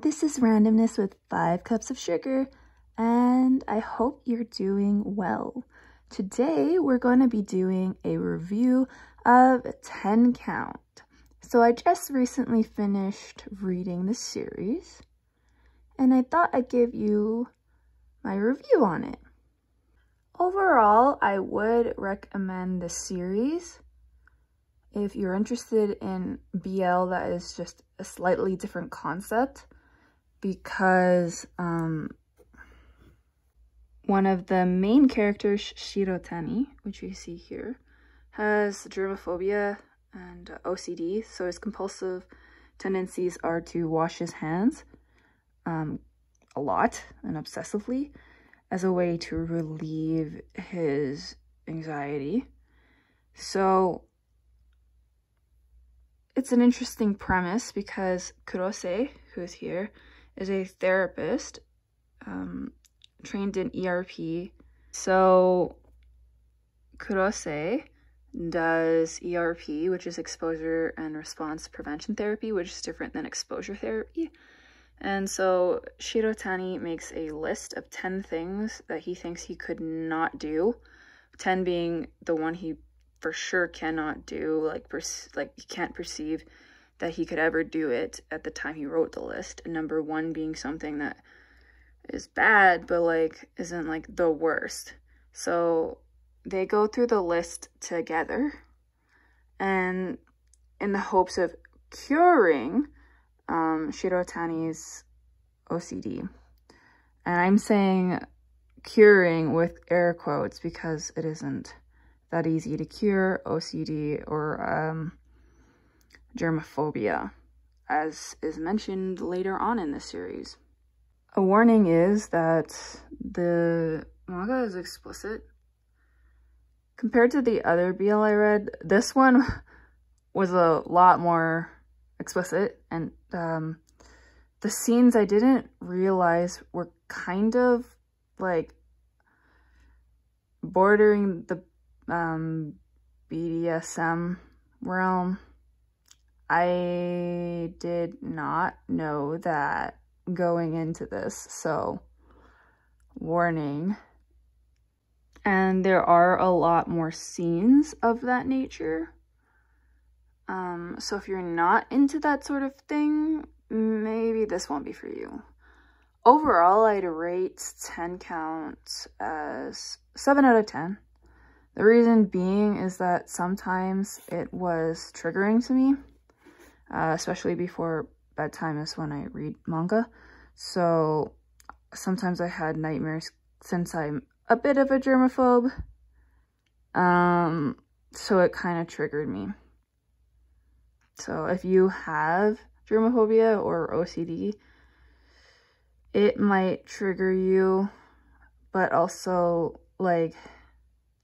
this is Randomness with 5 cups of sugar, and I hope you're doing well. Today, we're going to be doing a review of 10 Count. So I just recently finished reading the series, and I thought I'd give you my review on it. Overall, I would recommend the series if you're interested in BL that is just a slightly different concept, because one of the main characters, Shirotani, which you see here, has germophobia and OCD, so his compulsive tendencies are to wash his hands a lot and obsessively as a way to relieve his anxiety. So it's an interesting premise because Kurose, who is here, is a therapist trained in ERP. So Kurose does ERP, which is exposure and response prevention therapy, which is different than exposure therapy. And so Shirotani makes a list of 10 things that he thinks he could not do, 10 being the one he for sure cannot do, like he can't perceive that he could ever do it at the time he wrote the list. And number 1 being something that is bad, but like isn't like the worst. So they go through the list together, and in the hopes of curing Shirotani's OCD. And I'm saying curing with air quotes because it isn't that easy to cure OCD or germophobia, as is mentioned later on in the series. A warning is that the manga is explicit. Compared to the other BL I read, this one was a lot more explicit, and the scenes I didn't realize were kind of like bordering the BDSM realm. I did not know that going into this, so warning. And there are a lot more scenes of that nature. So if you're not into that sort of thing, maybe this won't be for you. Overall, I'd rate 10 Count as 7 out of 10. The reason being is that sometimes it was triggering to me, especially before bedtime is when I read manga. So sometimes I had nightmares since I'm a bit of a germaphobe. So it kind of triggered me. So if you have germophobia or OCD, it might trigger you, but also like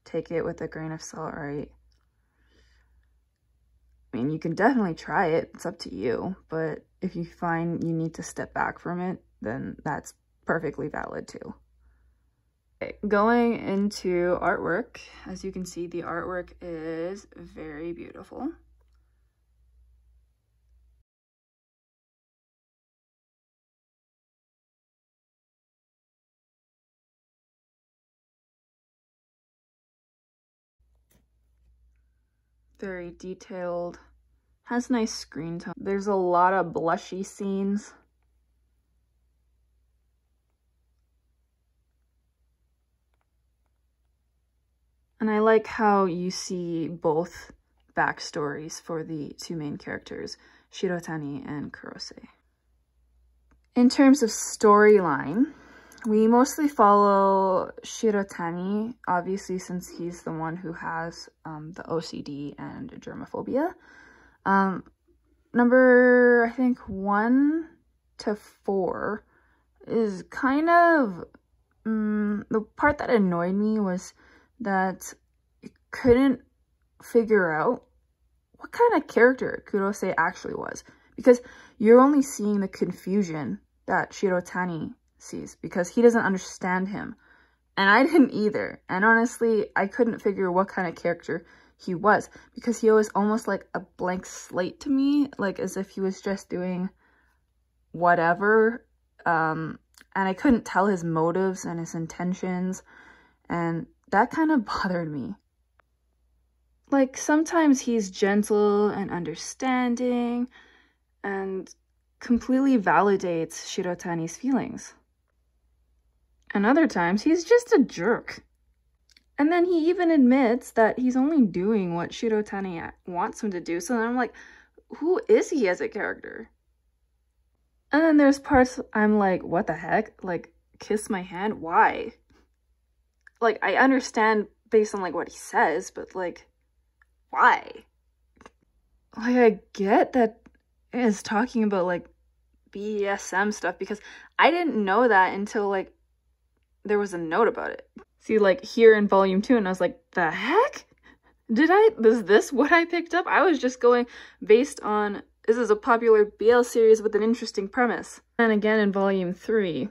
take it with a grain of salt, right? I mean, you can definitely try it, it's up to you, but if you find you need to step back from it, then that's perfectly valid too. Okay, going into artwork, as you can see, the artwork is very beautiful. Very detailed, has nice screen tone. There's a lot of blushy scenes. And I like how you see both backstories for the 2 main characters, Shirotani and Kurose. In terms of storyline, we mostly follow Shirotani, obviously, since he's the one who has the OCD and germophobia. Number, I think, 1 to 4 is kind of... the part that annoyed me was that you couldn't figure out what kind of character Kurose actually was, because you're only seeing the confusion that Shirotani sees because he doesn't understand him, and I didn't either. And honestly, I couldn't figure what kind of character he was because he was almost like a blank slate to me, like as if he was just doing whatever. And I couldn't tell his motives and his intentions, and that kind of bothered me. Like, sometimes he's gentle and understanding and completely validates Shirotani's feelings. And other times, he's just a jerk. And then he even admits that he's only doing what Shirotani wants him to do. So then I'm like, who is he as a character? And then there's parts I'm like, what the heck? Like, kiss my hand? Why? Like, I understand based on, like, what he says, but, like, why? Like, I get that it's talking about, like, BDSM stuff, because I didn't know that until, like, there was a note about it. See, like, here in volume 2, and I was like, the heck? Is this what I picked up? I was just going based on, this is a popular BL series with an interesting premise. And again in volume 3,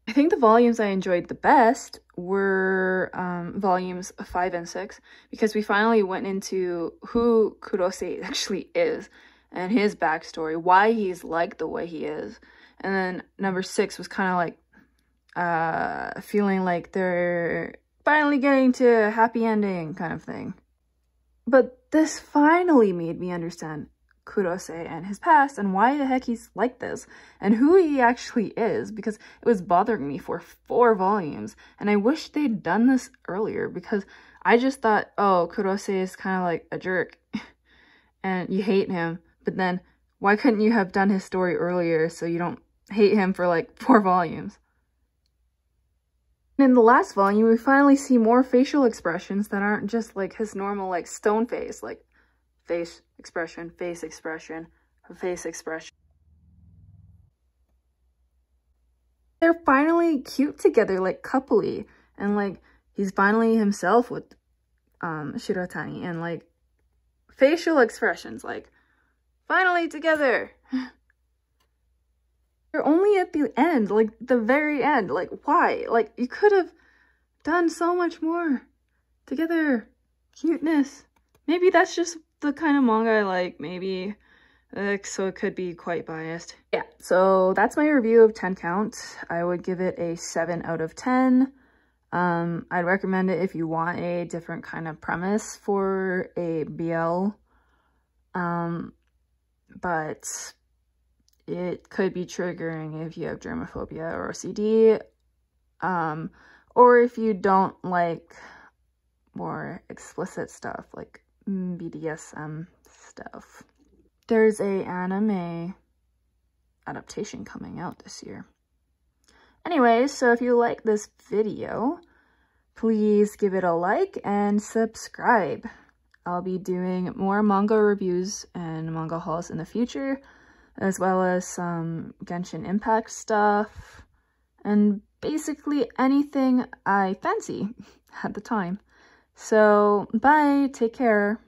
I think the volumes I enjoyed the best were volumes 5 and 6, because we finally went into who Kurose actually is and his backstory, why he's like the way he is. And then number 6 was kind of like feeling like they're finally getting to a happy ending kind of thing. But this finally made me understand Kurose and his past and why the heck he's like this and who he actually is, because it was bothering me for 4 volumes, and I wish they'd done this earlier, because I just thought, oh, Kurose is kind of like a jerk and you hate him, but then why couldn't you have done his story earlier so you don't hate him for like 4 volumes? In the last volume, we finally see more facial expressions that aren't just like his normal like stone face, like face expression, face expression, face expression. They're finally cute together, like coupley, and like he's finally himself with Shirotani, and like facial expressions, like finally together. They're only at the end, like the very end. Like, why? Like, you could have done so much more together. Cuteness. Maybe that's just the kind of manga I like, maybe. So it could be quite biased. Yeah, so that's my review of 10 Count. I would give it a 7 out of 10. I'd recommend it if you want a different kind of premise for a BL. But it could be triggering if you have germophobia or OCD, or if you don't like more explicit stuff like BDSM stuff. There's a anime adaptation coming out this year. Anyways, so if you like this video, please give it a like and subscribe. I'll be doing more manga reviews and manga hauls in the future, as well as some Genshin Impact stuff, and basically anything I fancy at the time. So, bye, take care.